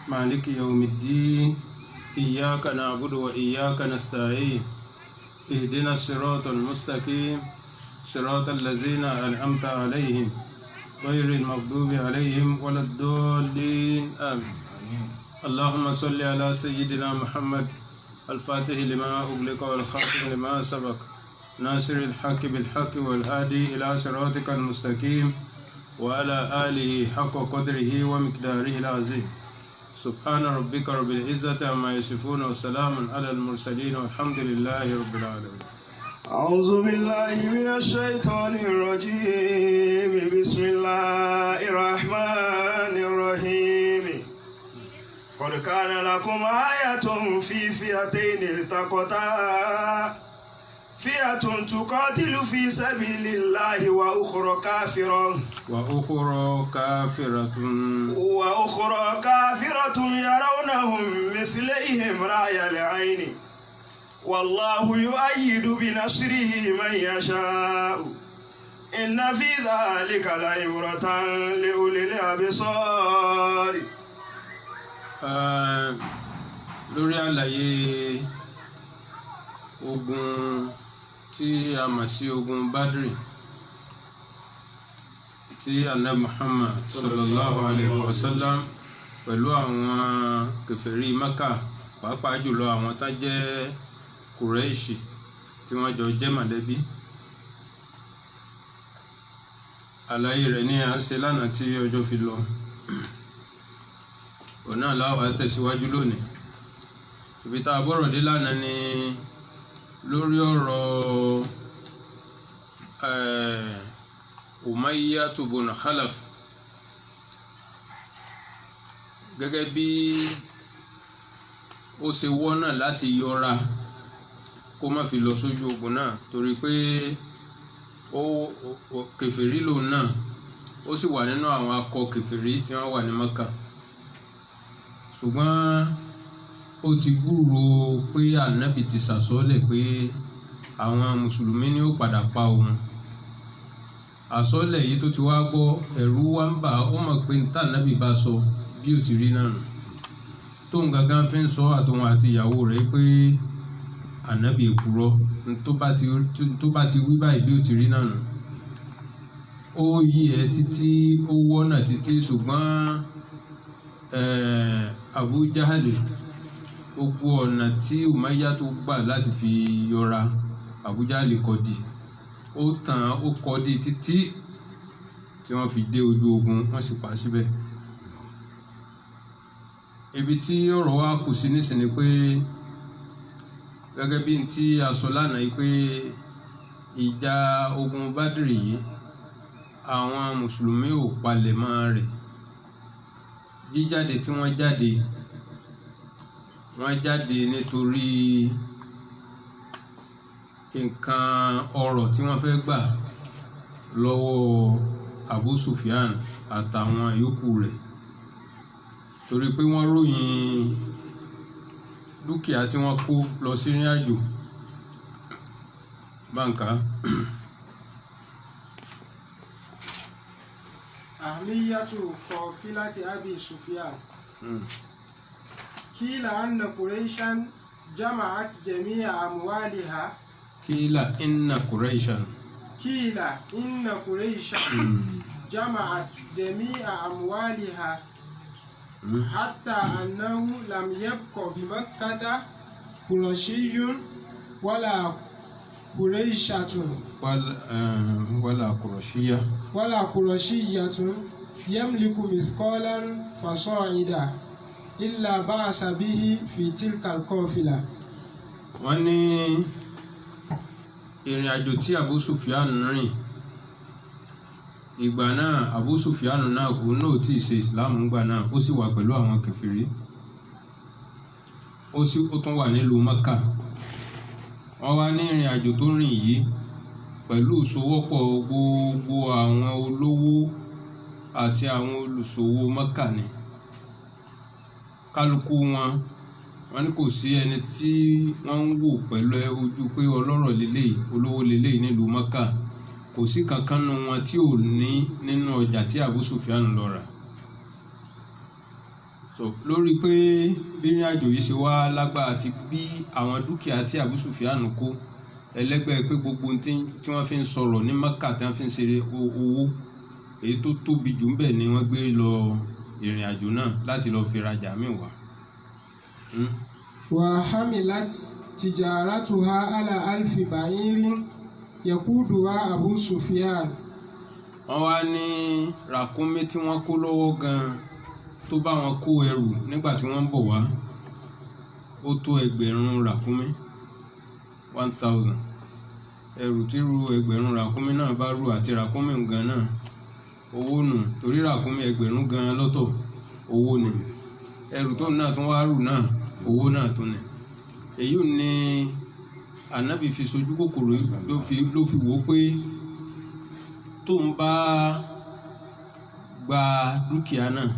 مالك يوم الدين إياك نعبد وإياك نستعين اهدنا الصراط المستقيم صراط الذين أنعمت عليهم غير المغضوب عليهم ولا الضالين آمين. اللهم صل على سيدنا محمد الفاتح لما أغلق والخاتم لما سبق ناصر الحق بالحق والهادي إلى صراطك المستقيم وعلى آله حق قدره ومقداره العظيم. سبحان ربك رب العزة عما يصفون وسلام على المرسلين والحمد لله رب العالمين. أعوذ بالله من الشيطان الرجيم. بسم الله الرحمن الرحيم. قد كان لكم آية في فئتين التقتا فئة تقاتل في سبيل الله وأخرى كافرة يرونهم مثليهم رأي العين والله يؤيد بنصره من يشاء إن في ذلك لعبرة لأولي الأبصار. lórí àlàyé ogun tí a mọ̀ sí ogun Badri tí Ànábì Muhammad sallallahu alayhi wa sallam pẹ̀lú àwọn kèfèrí Mẹ́kà pàápàá jùlọ àwọn tá jẹ́ Kùrẹ́ṣì tí wọ́n jọ jẹ́ mọ̀lẹ́bí. Àlàyé rẹ̀ ní à ń ṣe lánàá tí ọjọ́ fi lọ. Òun náà láwàá tẹ̀síwájú lónìí. Ibi tá a bọ́rọ̀ dé lánàá ni lórí ọ̀rọ̀ Umayyah bun Khalaf gẹ́gẹ́ bí ó ṣe wọ́nà láti yọra kó má fi lọ sójú ogun náà torí pé kèfèrí lòun náà ó sì wà nínú àwọn akọ kèfèrí tí wọ́n wà ní Mẹ́kà ṣùgbọ́n ó ti gbúrò pé ànábì ti sàsọ́lẹ̀ pé àwọn mùsùlùmí ni ó padà pa òun. Àsọ́lẹ̀ yìí tó ti wá gbọ́ ẹ̀rù wá ń bà ó mọ̀ pé níta ànábì bá sọ bí ó ti rí náà nù. Tóun gangan fi ń sọ àtòun àti ìyàwó rẹ̀ pé ànábì èkúrọ́ tó bá ti wí báyìí bí ó ti rí náà nù. Ó yí ẹ títí ó wọ́nà títí ṣùgbọ́n Abu Jahali gbogbo ọ̀nà tí Umayyah tó gbà láti fi yọra Abu Jahali kọdí ó tàn ó kọdí títí tí wọ́n fi dé ojú ogun wọ́n sì pa síbẹ̀. Ibi tí ọ̀rọ̀ wa kù sí nísìnyí pé gẹ́gẹ́ bí n tí a sọ lánàá yìí pé ìjà ogun Badri yìí àwọn mùsùlùmí ò palẹ̀ mọ́ rẹ̀. Jíjáde tí wọ́n jáde nítorí nǹkan ọrọ̀ tí wọ́n fẹ́ gbà lọ́wọ́ Abu Sufyan àtàwọn yòókù rẹ̀ torí pé wọ́n ròyìn dúkìá tí wọ́n kó lọ sí ìrìn àjò báńkà. Ahmiyatu qafilati Abi Sufyan. قيل أن قريشا جمعت جميع أموالها. قيل إن قريشا جمعت جميع أموالها حتى أنه لم يبق بمكة قرشي ولا قريشة ولا قرشية يملك مثقالا فصاعدا إلا بعث به في تلك القافلة. wọ́n ní ìrìn àjò tí Abu Sufyan rìn ìgbà náà Abu Sufyan náà kò náà tí ì ṣe Islam ńgbà náà ó sì wà pẹ̀lú àwọn kèfèrí ó tún wà nílùú Mẹ́kà. Wọ́n wá ní ìrìn àjò tó rìn yìí pẹ̀lú ìsowọ́pọ̀ gbogbo àwọn olówó àti àwọn olùṣòwò Mẹ́kà ni. Kálukú wọn ní kò sí ẹni tí wọ́n ń wò pẹ̀lú ojú pé ọlọ́rọ̀ lélẹ́yìí olówó lélẹ́yìí nílùú Mẹ́kà. Kò sí kankan nínú wọn tí ò ní nínú ọjà tí Abu Sufyan lọ rà. so lórí pé bí ìrìn àjò yìí ṣe wá lágbára àti bí àwọn dúkìá tí Abu Sufyan kó ẹlẹ́gbẹ́ pé gbogbo tí wọ́n fi ń sọ̀rọ̀ ní Mẹ́kà tí wọ́n fi ń ṣeré owó èyí tó tóbi jù ń bẹ̀ ni wọ́n gbé lọ ìrìn àjò náà láti lọ fi rajà míì wá. wa hamilat tijaratuha ala alfi ba'irin yakuduha Abu Sufyan. wọ́n wá ní ràkúnmí tí wọ́n kó lọ́wọ́ gan-an tó bá wọn kó ẹrù nígbà tí wọ́n ń bọ̀ wá ó tó 1000 ràkúnmí 1000 ẹrù tí ru 1000 ràkúnmí náà bá rù àti ràkúnmí gan náà owó nù torí ràkúnmí 1000 gan lọ́tọ̀ owó ni ẹrù tó náà tún wá rù náà owó náà tún ni èyí ni Ànábì fi sojú kòkòrò ló fi wò pé tó ń bá gba dúkìá náà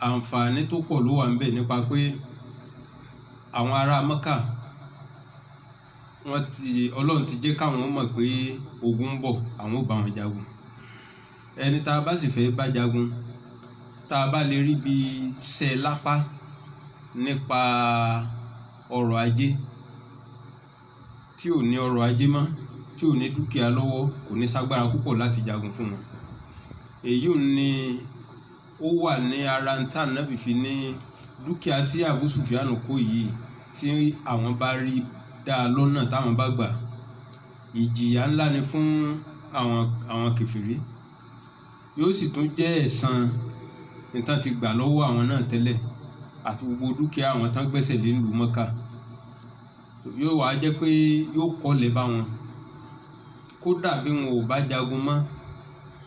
àǹfààní tó pọ̀ ló wà ń bẹ̀ nípa pé àwọn ará Mẹ́kà Ọlọ́run ti jẹ́ káwọn mọ̀ pé ogun ń bọ̀ àwọn ò bá wọn jagun ẹni tá a bá sì fẹ́ bá jagun tá a bá lè rí bí ṣe lápá nípa ọrọ̀ ajé tí ò ní ọrọ̀ ajé mọ́ tí ò ní dúkìá lọ́wọ́ kò ní ságbára púpọ̀ láti jagun fún wọn èyí ni ó wà ní ara ń tà náà fi ní dúkìá tí Abu Sufyan kó yìí tí àwọn bá rí dáa lọ́nà táwọn bá gbà ìjìyà ńlá ni fún àwọn kèfèrí yóò sì tún jẹ́ ẹ̀san nǹkan ti gbà lọ́wọ́ àwọn náà tẹ́lẹ̀ àti gbogbo dúkìá àwọn tán gbẹ́sẹ̀ lé ìlú Mẹ́kà yóò wá jẹ́ pé yóò kọ́lẹ̀ bá wọn kódà bí wọn ò bá jagun mọ́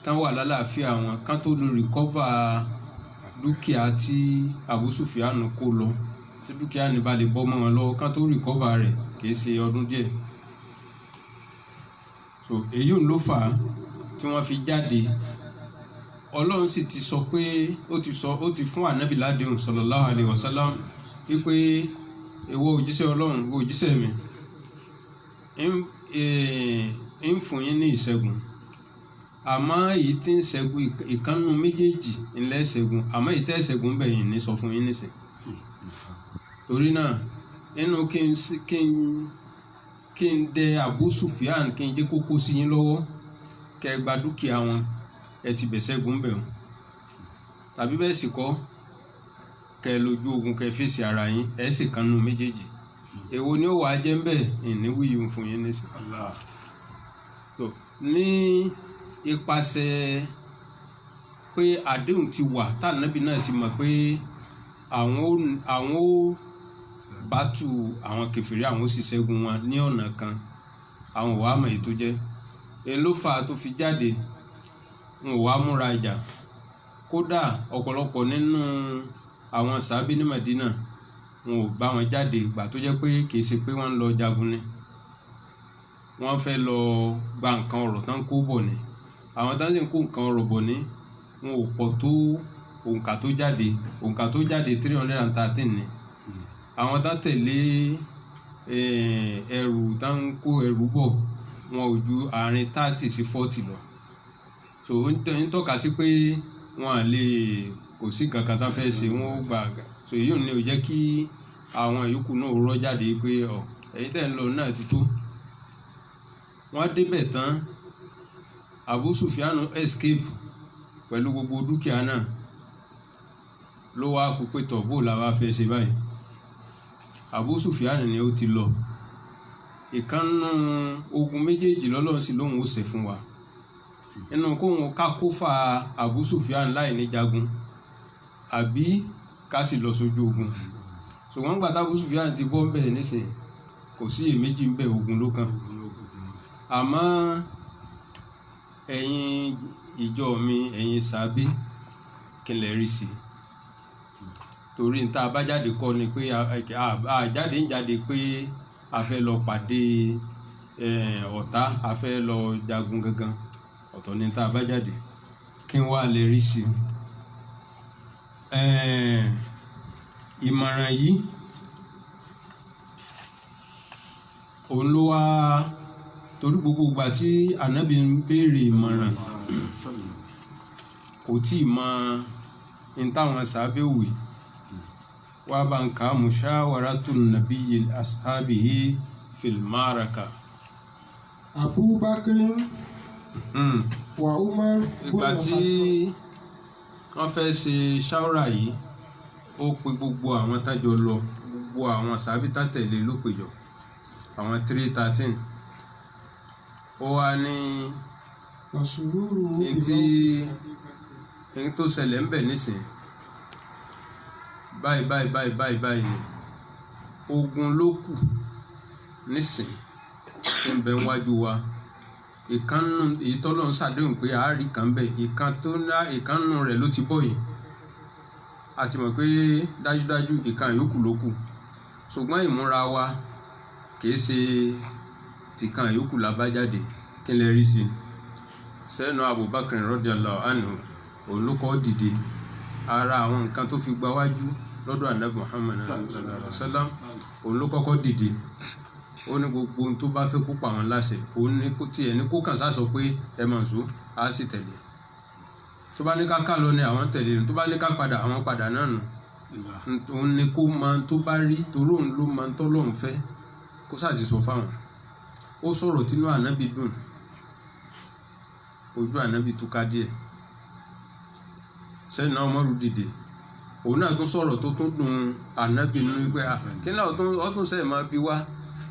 tán wà lálàáfíà wọn kán tó lè rìkọ́fà dúkìá tí Abu Sufyan kó lọ tí dúkìá ní bá lè bọ́ mọ́ wọn lọ́wọ́ kán tó rìkọ́fà rẹ̀ kìí ṣe ọdún díẹ̀ so èyí ló fà á tí wọ́n fi jáde Ọlọ́run sì ti sọ pé ó ti fún Ànábì ládéhùn sallallahu alaihi wasallam wípé ìwọ òjíṣẹ́ Ọlọ́run ìwọ òjíṣẹ́ mi ń fún yín ní ìṣẹ́gun àmọ́ èyí tí ń ṣẹ́gun ìkànnù méjèèjì ńlẹ̀ ṣẹ́gun àmọ́ èyí tẹ́ ṣẹ́gun bẹ̀yìn ní sọ fún yín níṣẹ́ torí náà inú kí n dẹ Abu Sufyan kí n jẹ́ kókó sí yín lọ́wọ́ kẹ́ gba dúkìá wọn ẹ ti bẹ̀ ṣẹ́gun bẹ̀ wọn tàbí bẹ́ẹ̀ sì kọ́ kẹ́ lójú ogun kẹ́ fèsì ara yín ẹ sì kànnù méjèèjì èwo ni ó wàá jẹ́ ń bẹ̀ ìníwìyí fún yín níṣẹ́ ní ipasẹ̀ pé àdéhùn ti wà tànàbí náà ti mọ̀ pé àwọn ó bátù àwọn kèfèrí àwọn ó sì ṣẹ́gun wọn ní ọ̀nà kan àwọn ò wá mọ̀ èyí tó jẹ́ èyí ló fà á tó fi jáde wọn ò wá múra ìjà kódà ọ̀pọ̀lọpọ̀ nínú àwọn sàábí ní Mẹdínà wọn ò bá wọn jáde ìgbà tó jẹ́ pé kìí ṣe pé wọ́n ń lọ jagun ni wọ́n fẹ́ lọ gba nǹkan ọ̀rọ̀ tán kó bọ̀ ni àwọn tán sì ń kó nǹkan ọ̀rọ̀ bọ̀ ni wọn ò pọ̀ tó òǹkà tó jáde 313 ni àwọn tán tẹ̀lé ẹrù tán kó ẹrù bọ̀ wọn ò ju àárín 30 sí 40 lọ so ń tọ́ka sí pé wọn à lè kò sí nǹkan kan tán fẹ́ ṣe wọn ó gbà so èyí ò ní ò jẹ́ kí àwọn ìyókù náà rọ́ jáde pé ẹ̀yin tẹ̀ ń lọ náà ti tó wọ́n débẹ̀ tán Abu Sufyan escape pẹ̀lú gbogbo dúkìá náà ló wá kú pé tọ̀bọ̀ làwa fẹ́ ṣe báyìí Abu Sufyan ni ó ti lọ ìkànnù ogun méjèèjì lọ́lọ́run sì lóhun ó ṣe fún wa inú kóhun ká kó fa Abu Sufyan láì ní jagun àbí ká sì lọ sójú ogun ṣùgbọ́n gbà tá Abu Sufyan ti bọ́ ń bẹ̀ nísìn kò sí èméjì ń bẹ̀ ogun ló kàn àmọ́ ẹ̀yin ìjọ mi ẹ̀yin sàábé kí lẹ rí sí torí n tá bá jáde kọ́ ni pé àjáde ń jáde pé a fẹ́ lọ pàdé ọ̀tá a fẹ́ lọ jagun gangan ọ̀tọ̀ ni tá bá jáde kí n wá lè rí sí ìmọ̀ràn yìí òun ló wá torí gbogbo ìgbà tí Ànábì ń béèrè ìmọ̀ràn kò tí ì mọ ní táwọn sàábé wì wá bá ń ka mushawaratun nabiyyi ashabihi fil maraka. Abubakar wa Umar ìgbà tí wọ́n fẹ́ ṣe ṣáwárà yìí ó pe gbogbo àwọn tájọ lọ, gbogbo àwọn sàábé tá tẹ̀lé ló péjọ, àwọn 313. ó wá ní Rasuluru èyí tó ṣẹlẹ̀ ń bẹ̀ nísìn báyìí ni ogun ló kù nísìn tí ń bẹ wájú wa. ìkànnù èyí tọ́lọ́ ń ṣàdéhùn pé àárí kan bẹ̀, ìkànnù rẹ̀ ló ti bọ̀ yìí. a ti mọ̀ pé dájúdájú ìkan yòókù ló kù, ṣùgbọ́n ìmúra wa kìí ṣe tìkan yòókù lábájáde. kí lẹ rí sí i? Sayyidina Abubakar radiyallahu anhu òun ló kọ́ dìde. ara àwọn nǹkan tó fi gba wájú lọ́dọ̀ Ànábì Muhammad sallallahu alaihi wasallam òun ló kọ́kọ́ dìde. ó ní gbogbo ohun tó bá fẹ́ kó pa àwọn láṣẹ, òun ní kó tiẹ̀ ní kó kàn sá sọ pé ẹ mọ̀ nsú á sì tẹ̀lé. tó bá ní ká ká lọ ni àwọn tẹ̀lé, tó bá ní ká padà àwọn padà náà nù. òun ní kó mọ tó bá rí, torí òun ló mọ tọ́lọ́run fẹ́ kó sáà ti sọ fáwọn. ó sọ̀rọ̀ tínú Ànábì dùn, ojú Ànábì túká díẹ̀. Sayyidina Umaru dìde, òun náà tún sọ̀rọ̀ tó tún dùn Ànábì nínú pé kí náà ọtún sẹ́yìn máa bí wá,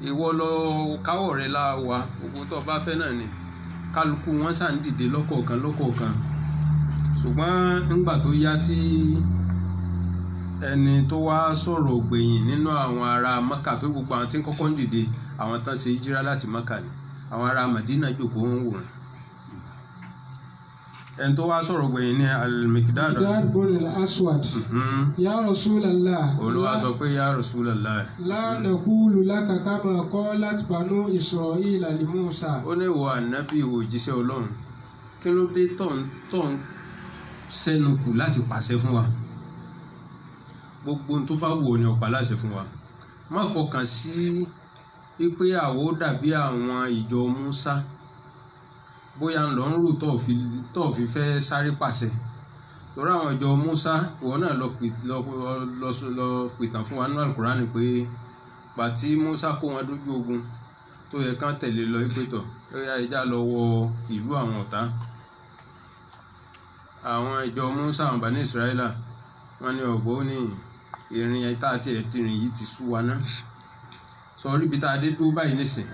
ìwọ lọ káwọ̀ rẹ̀ láwa, gbogbo tó bá fẹ́ náà ni. kálukú wọn ṣà ń dìde lọ́kọ̀ọ̀kan. ṣùgbọ́n nígbà tó yá tí ẹni tó wá sọ̀rọ̀ gbẹ̀yìn nínú àwọn ará Mákà, tó gbogbo àwọn tí ń kọ́kọ́ ń dìde àwọn tán ṣe híjírà láti Mákà ni, àwọn ará Mádínà jókòó ń wòran. ẹni tó wá sọ̀rọ̀ gbẹ̀yìn ní Al-Miqdad bin al-Aswad. Ya Rasulallah. òun ló wá sọ pé ya Rasulallah. La naqulu laka kama qalat banu Isra'ila li Musa. ó ní ìwọ Ànábì, ìwọ òjíṣẹ́ Ọlọ́run, kí ló dé tó ń sẹ́nu kù láti pàṣẹ fún wa? gbogbo ohun tó bá wù ọ́ ni ó pa láṣẹ fún wa. má fọkàn sí pé àwọ̀ dàbí àwọn ìjọ Musa, bóyá ń lọ ń rò tó fi fẹ́ sáré pàṣẹ. torí àwọn ìjọ Musa, ìwọ náà lọ pìtàn fún wa nínú Al-Qur'ani pé pàtí Musa kó wọn dójú ogun tó yẹ kán tẹ̀lé lọ ìpètọ̀ lóyá ìjà lọ wọ ìlú àwọn ọ̀tá. àwọn ìjọ Musa, àwọn Bani Israila, wọ́n ní ọ̀gbọ́n ní ìrìn ẹ̀ta àti ẹ̀tìrìn yìí ti sú wa ná. sọ rí ibi tá a dé dúró báyìí nísìn,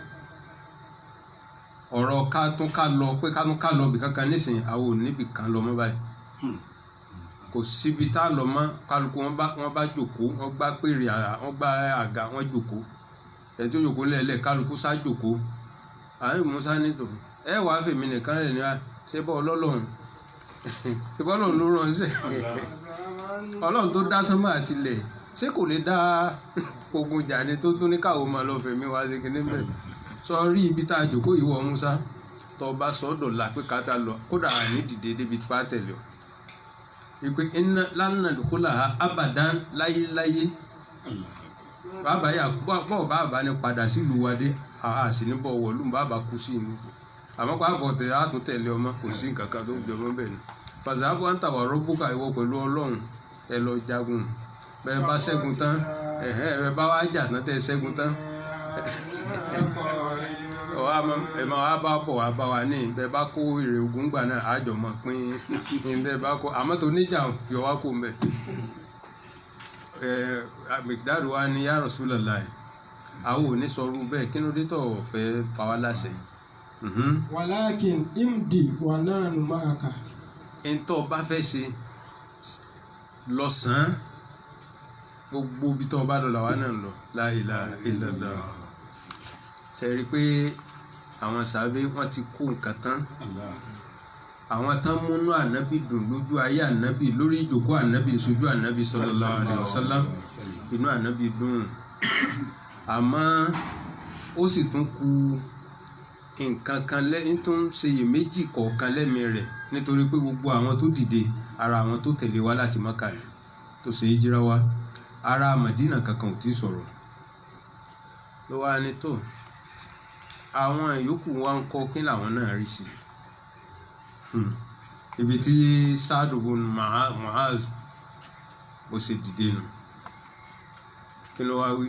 ọ̀rọ̀ ká lọ pé ká lọ bì kankan nísìn, àwọn ò níbì kan lọ mọ́ báyìí. kò síbi tá a lọ mọ́. kálukú wọn bá jòkó, wọ́n gbá pèrè, wọ́n gbá àga, wọ́n jòkó. ẹni tó jòkó lẹ́ẹ̀lẹ́ kálukú sá jòkó. àwọn Musa nítò ẹ wàá fèmí nìkan rẹ̀ ní wa ṣé bọ́ ọlọ́run ṣé bọ́ ọlọ́run ló rán ṣe ọlọ́run tó dá sánmọ̀ àtilẹ̀ ṣé kò lè dá ogun jà ni tó tún ní káwọn máa lọ fẹ̀mí wá sí kinní bẹ́ẹ̀. sọ rí ibi tá a jòkó yìí wọ Musa, tó bá sọ́dọ̀ la pé ká tá lọ, kódà ní dìde débi pa tẹ̀lé o. ìpè iná lánàá dùkúlà abadan láyéláyé. bàbá ní padà sílùú wa dé, àá sì ní bọ̀ wọ̀lú bàbá kú sí inú. àmọ́ kó àbọ̀ tẹ̀ á tún tẹ̀lé ọmọ, kò sí nǹkan kan tó jọ mọ́ bẹ́ẹ̀ ni. fàṣàbù à ń tàwà rọ́bùkà ìwọ pẹ̀lú Ọlọ́run ẹ lọ jagun. bẹ́ẹ̀ bá ṣẹ́gun tán ẹ bá wá jà tán tẹ́ ṣẹ́gun tán ẹ máa wá bá bọ̀ wá bá wa ní bẹ́ẹ̀ bá kó èrè ogun gbà náà àjọ mọ̀ pín in bẹ́ẹ̀ bá kó, àmọ́ tó níjà yọ wá kó mbẹ́. Miqdad wa ní ya Rasulullah, àwọn ò ní sọrú bẹ́ẹ̀, kí ló dé tó fẹ́ pa wá láṣẹ. Walakin imdi wa nahnu ma'aka. ntọ́ bá fẹ́ ṣe lọ́sàn-án, gbogbo ibi tó bá lọ làwa náà lọ. La ilaha illallah. ṣe rí i pé àwọn sàbẹ wọn ti kó nǹkan tán. àwọn tán múnú Ànábì dùn lójú ayé Ànábì, lórí ìjòkó Ànábì, ìṣojú Ànábì sallallahu alaihi wasallam, inú Ànábì dùn. àmọ́ ó sì tún kù nǹkan kan lẹ́yìn tó ń ṣe iyèméjì kọ̀ọ̀kan lẹ́mìí rẹ̀, nítorí pé gbogbo àwọn tó dìde ara àwọn tó tẹ̀lé wá láti Mákà ni, tó ṣe híjírà wá, ara Mádínà kankan ò tí ì sọ̀rọ̀. ló wá ní tó àwọn ìyókù wa ń kọ́ kí làwọn náà rí sí. ibi tí Sa'd ibn Mu'az bó ṣe dìde nù kí ló wá wí.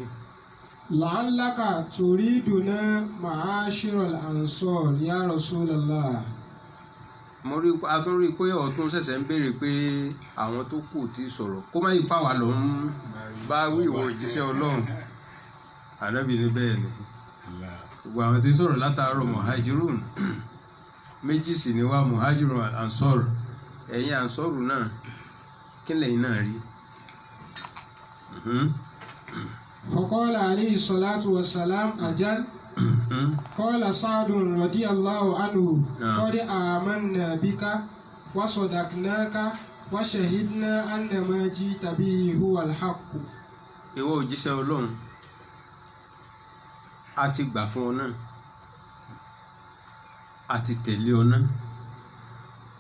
la'allaka turiduna ma'ashiral ansar ya Rasulallah. mo rí a tún rí i pé ọ̀tún ṣẹ̀ṣẹ̀ ń béèrè pé àwọn tó kù ti sọ̀rọ̀ kó má yí pàwà lọ ń bá wí ìwọ òjíṣẹ́ Ọlọ́run. Ànábì ní bẹ́ẹ̀ ni gbogbo àwọn tí ń sọ̀rọ̀ látàárọ̀ muhajirun méjì sì ni wá muhajirun ansor ẹ̀yin ansoru náà kí lẹ́yìn náà rí. فقال عليه الصلاة والسلام أجل قال سعد رضي الله عنه قد آمنا بك وصدقناك وشهدنا أن ما جئت به هو الحق. ìwọ òjíṣẹ́ Ọlọ́run a ti gbà fún ọ náà a ti tẹ̀lé ọ náà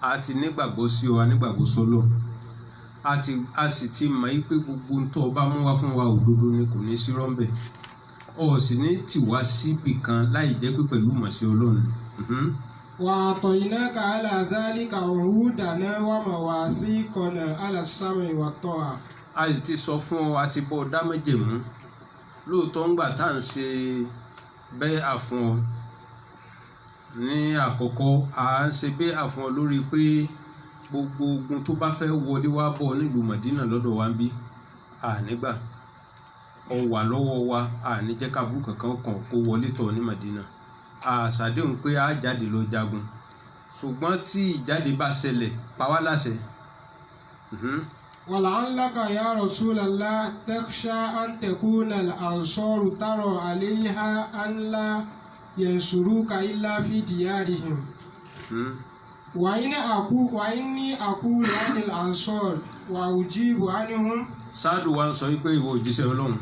a ti nígbàgbọ́ sí ọ a nígbàgbọ́ sọ́lọ́ a sì ti mọ̀ yí pé gbogbo ń tọ́ ọ bá mú wá fún wa òdodo ni kò ní sí rọ́ńbẹ̀ ọ sì ní tì wá síbì kan láì jẹ́ pé pẹ̀lú ìmọ̀sí Ọlọ́run ni. وأعطيناك على ذلك عهودنا ومواثيقنا على السمع والطاعة. a sì ti sọ fún ọ a ti bọ́ ọ dá májẹ̀mú lóòótọ́ ńgbà tá à ń ṣe bẹ́ẹ̀ àfún ọ ní àkọ́kọ́ à ń ṣe bẹ́ẹ̀ àfún ọ lórí pé gbogbo ogun tó bá fẹ́ wọlé wá bọ̀ nílùú Mọ̀dínà lọ́dọ̀ wa ń bí nígbà ọ wà lọ́wọ́ wa ní jẹ́ ká burú kankan kan kó wọlé tọ̀ ní Mọ̀dínà ṣàdéhùn pé a jáde lọ jagun ṣùgbọ́n tí ìjáde bá ṣẹlẹ̀ pa wá láṣẹ. ولعلك يا رسول الله تخشى أن تكون الأنصار ترى عليها أن لا ينصروك إلا في ديارهم. وإني أقول عن الأنصار وأجيب عنهم. Sáàdù wa ń sọ wípé ìwọ òjíṣẹ́ Ọlọ́run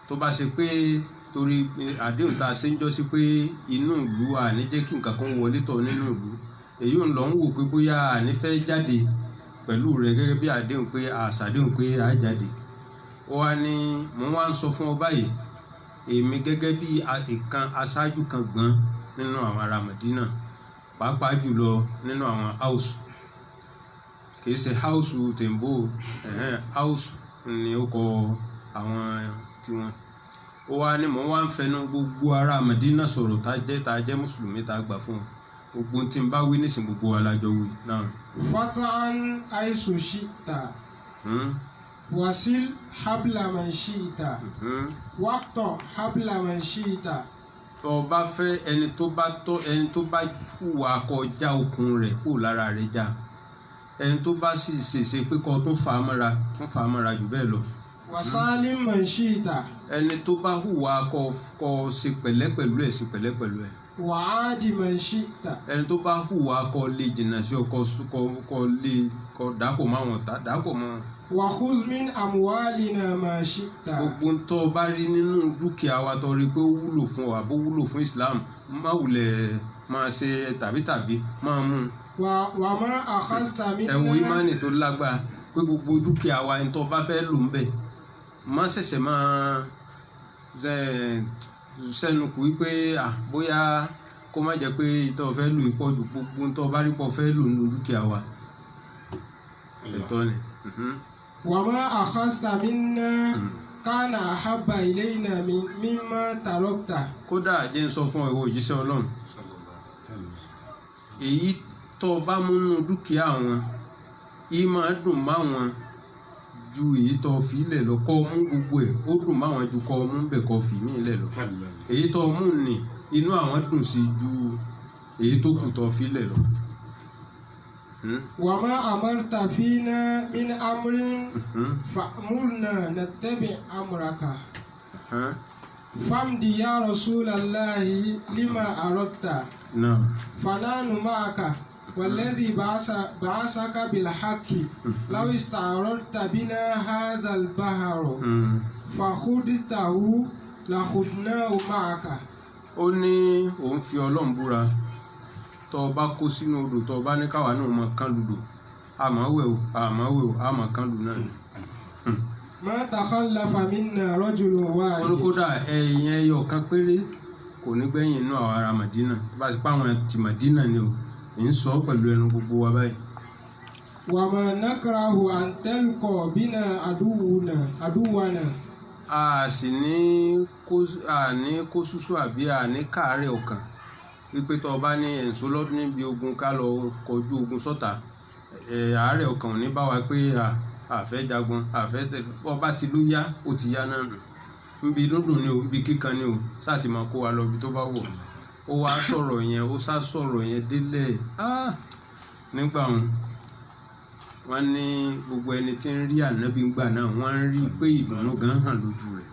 tó bá ṣe pé torí àdéhùn tá a ṣe ń jọ sí pé inú ìlú àní jẹ́ kí nǹkan kan wọlé tọ̀ nínú ìlú èyí ń lọ ń wò pé bóyá àní fẹ́ jáde pẹ̀lú rẹ̀ gẹ́gẹ́ bí àdéhùn pé àṣàdéhùn pé a jáde ó wá ní mo wá ń sọ fún ọ báyìí èmi gẹ́gẹ́ bí ìkan aṣáájú kan gbọ́n nínú àwọn ará Mẹ̀dínà pàápàá jùlọ nínú àwọn house kìí ṣe house tèǹbò house ni ó kọ àwọn tiwọn ó wá ní mo wá ń fẹnu gbogbo ará Mẹ̀dínà sọ̀rọ̀ tá a jẹ́ mùsùlùmí tá a gbà fún ọ gbogbo tí n bá wí nísìn gbogbo alájọ wí náà. فتعن حيث شئت وصل حبل من شئت واقطع حبل من شئت. tó o bá fẹ́ ẹni tó bá hùwà kọjá okùn rẹ̀ kó lára rẹ̀ já ẹni tó bá sì ṣèṣe pé kó tún fà á mọ́ra jù bẹ́ẹ̀ lọ. وسالم من شئت. ẹni tó bá hùwà kó ṣe pẹ̀lẹ́ pẹ̀lú ẹ̀ ṣe pẹ̀lẹ́ pẹ̀lú ẹ̀. وعاد من شئت. ẹni tó bá hùwà kó lè jìnnà sí ọkọ kó dàpọ̀ mọ́ àwọn dàpọ̀ mọ́. وخذ من أموالنا ما شئت. gbogbo ń tọ́ bá rí nínú dúkìá wa tó rí pé ó wúlò fún ọ àbó wúlò fún Islam má wulẹ̀ máa ṣe tàbí máa mú. وما أخذت منا. ẹ wo ìmánì tó lágbára pé gbogbo dúkìá wa ń tọ́ bá fẹ́ lò ń bẹ̀ má ṣẹ̀ṣẹ̀ máa sẹ́nu kù wípé bóyá kó má jẹ́ pé ìtọ́ fẹ́ lò ìpọ̀jù gbogbo ń tọ́ bá rí pọ̀ fẹ́ lò nínú dúkìá wa ẹ̀tọ́ ni. وما أخذت منا كان أحب إلينا مما تركت. kódà jẹ́ ń sọ fún ìwọ òjíṣẹ́ Ọlọ́run èyí tó bá múnú dúkìá wọn yìí máa dùn má wọn ju èyí tó fi ilẹ̀ lọ kọ́ mú gbogbo ẹ̀ ó dùn má wọn ju kọ́ mú bẹ̀ kọ́ fi mí ilẹ̀ lọ èyí tó mú ni inú àwọn dùn sí ju èyí tó kù tó fi ilẹ̀ lọ. وما أمرت فينا من أمر فأمرنا نتبع أمرك. فامضي يا رسول الله لما أردت. فنحن معك والذي بعثك بالحق لو استعرضت بنا هذا البحر فخضته لخضناه معك. ó ní òun fi Ọlọ́run búra tó o bá kó sínú odò tó o bá ní káwa náà mọ kán ludò àmọ́ wẹ̀ o àmọ́ kán lù náà. ما تخلف منا رجل واحد. olùkódà ẹ̀yìn ẹyọ kan péré kò ní gbẹ̀yìn inú àwọn ará Mẹ̀dínà bá a ti pa àwọn ti Mẹ̀dínà ni o ń sọ pẹ̀lú ẹnu gbogbo wa báyìí. وما نكره أن تلقى بنا عدونا. a sì ní kó ṣúṣú àbí a ní káàárẹ̀ ọkàn wípé tó bá ní ẹ̀ǹsó lọ́dún níbi ogun ká lọ kọjú ogun sọ́ta àárẹ̀ ọkàn ò ní bá wa pé àfẹ́ jagun àfẹ́ tẹ̀lé ọba ti ló yá ó ti yá náà nù níbi dúndùn ni o níbi kíkan ni o sáà ti máa kó wa lọ ibi tó bá wọ̀ ó wá sọ̀rọ̀ yẹn ó sá sọ̀rọ̀ yẹn délẹ̀ nígbà wọn ní gbogbo ẹni tí ń rí ànábì ńgbà náà wọ́n ń rí pé ìdùnnú gan hàn lójú rẹ̀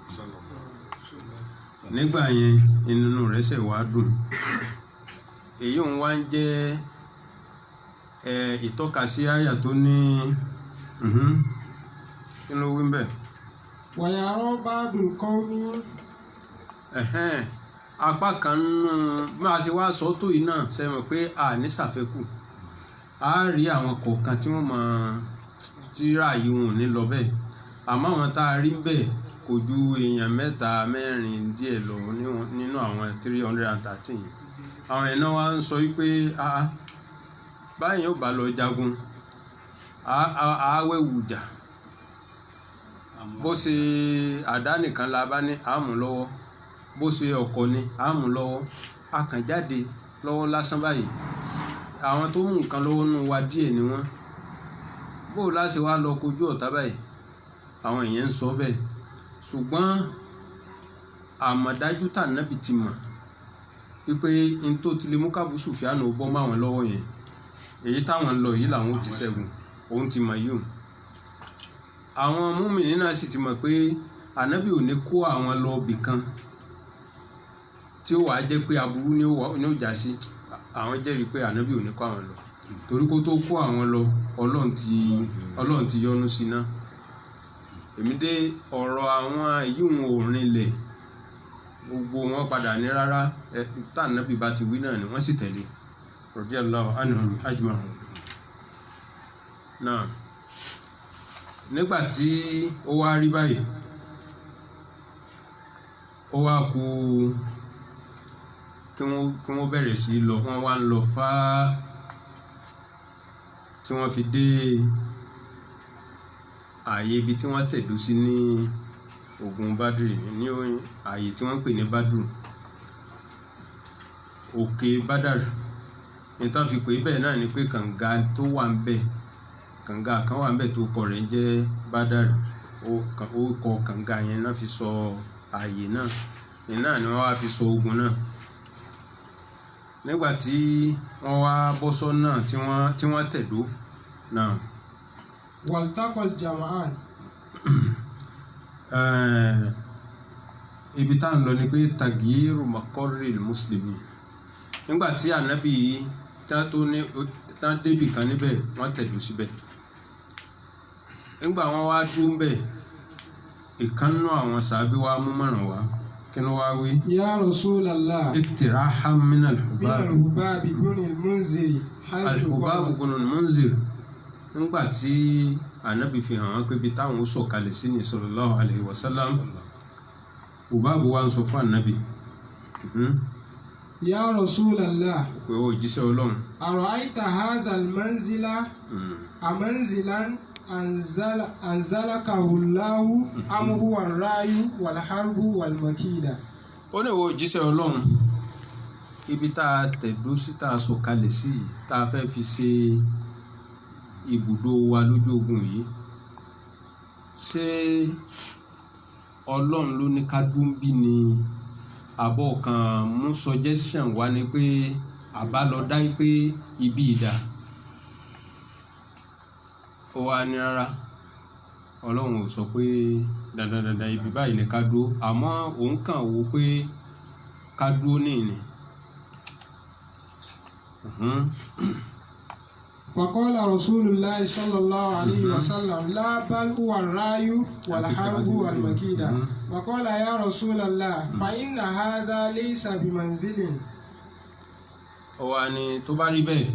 nígbà yẹn inú rẹ̀ ṣẹ̀ wá dùn èyí òun wá ń jẹ́ ìtọ́kasí àyà tó ní kí ló wí bẹ́ẹ̀. ويرى بعض القوم apá kan nínú bí a ṣe wá sọ tó yìí náà ṣe mọ̀ pé a ní ṣàfẹ́kù a rí àwọn kọ̀ọ̀kan tí wọ́n máa tíra yìí wọn ò ní lọ bẹ́ẹ̀ àmọ́ àwọn tá a rí bẹ́ẹ̀ kò ju èèyàn 3-4 díẹ̀ lọ nínú àwọn 313 yìí àwọn ẹ̀nà wa ń sọ wípé báyìí ó bá lọ jagun àáwẹ̀wù jà bó ṣe àdá nìkan la bá ní àmú lọ́wọ́ bó ṣe ọkọ̀ ni àmú lọ́wọ́ akànjáde lọ́wọ́ lásán báyìí àwọn tó mú nǹkan lọ́wọ́ nù wa díẹ̀ ni wọ́n bó láṣẹ wá lọ kojú ọ̀tá báyìí àwọn èèyàn ń sọ bẹ́ẹ̀ ṣùgbọ́n àmọ̀dájú tànàbì ti mọ̀ wípé n tó ti lè mú kábù Sùfíánù bọ́ máwọn lọ́wọ́ yẹn èyí táwọn lọ yìí làwọn ti ṣẹ́gun òun ti mọ̀ yìí àwọn múmìnì náà sì ti mọ̀ pé ànábì ò ní kó àwọn lọ bì kan tí ó wàá jẹ́ pé aburú ni ó já sí àwọn jẹ́rìí pé ànábì ò ní kó àwọn lọ torí kó tó kó àwọn lọ ọlọ́run ti yọ́nú sí náà èmi dé ọ̀rọ̀ àwọn èyí wọn ò rinlẹ̀ gbogbo wọn padà ní rárá tànàbì bá ti wí náà ni wọ́n sì tẹ̀lé radiyallahu anhum ajma'un náà nígbàtí ó wá rí báyìí ó wá kú kí wọ́n bẹ̀rẹ̀ sí lọ wọ́n wá ń lọ fáá tí wọ́n fi dé ààyè ibi tí wọ́n tẹ̀dó sí ní ogun Badri ní ààyè tí wọ́n ń pè ní Badru òkè Badar nítorí fi pé bẹ́ẹ̀ náà ni pé kànga tó wà ń bẹ̀ kànga kan wà ń bẹ̀ tó kọ rẹ̀ ń jẹ́ Badar ó kọ kànga yẹn náà fi sọ ààyè náà ìyẹn náà ni wọ́n wá fi sọ ogun náà nígbàtí wọ́n wá bọ́ sọ́nà tí wọ́n tẹ̀dó náà. والتقى الجمعان. ibi tá à ń lọ ni pé tagiru makori mùsùlùmí nígbàtí ànábì tán débì kan níbẹ̀ wọ́n tẹ̀dó síbẹ̀ nígbà wọ́n wá dúró bẹ̀ ìkànnú àwọn sàábí wa mú mọ̀ràn wá kí ló wá wí. Ya Rasulallah. iktirahan min al-Hubab ibn al-Munzir. al-Hubab ibn al-Munzir nígbà tí ànábì fi hàn wọ́n pé ibi táwọn ó sọ̀kalẹ̀ sí ní sallallahu alaihi wasallam Hubab wa ń sọ fún ànábì. Ya Rasulallah. pé ó jíṣẹ́ Ọlọ́run. Ara'ayta hadha al-manzila amanzilan anzalakahu Allahu am huwa ar-ra'yu wal-harbu wal-makida. ó ní ìwọ jíṣẹ́ Ọlọ́run ibi tá a tẹ̀dó sí tá a sọ̀kalẹ̀ sí tá a fẹ́ fi ṣe ibùdó wa lójú ogun yìí ṣé Ọlọ́run ló ní ká dúnbí ni àbọ̀ kan mú suggestion wá ni pé àbá lọ dá pé ibi ìdá ó wá ní rárá Ọlọ́run ò sọ pé dandandandan ibi báyìí ni ká dúró àmọ́ òun kàn wò pé ká dúró ní ìní. فقال رسول الله صلى الله عليه وسلم لا بل هو الرأي والحرب والمكيدة وقال يا رسول الله فإن هذا ليس بمنزل. ó wá ní tó bá rí bẹ́ẹ̀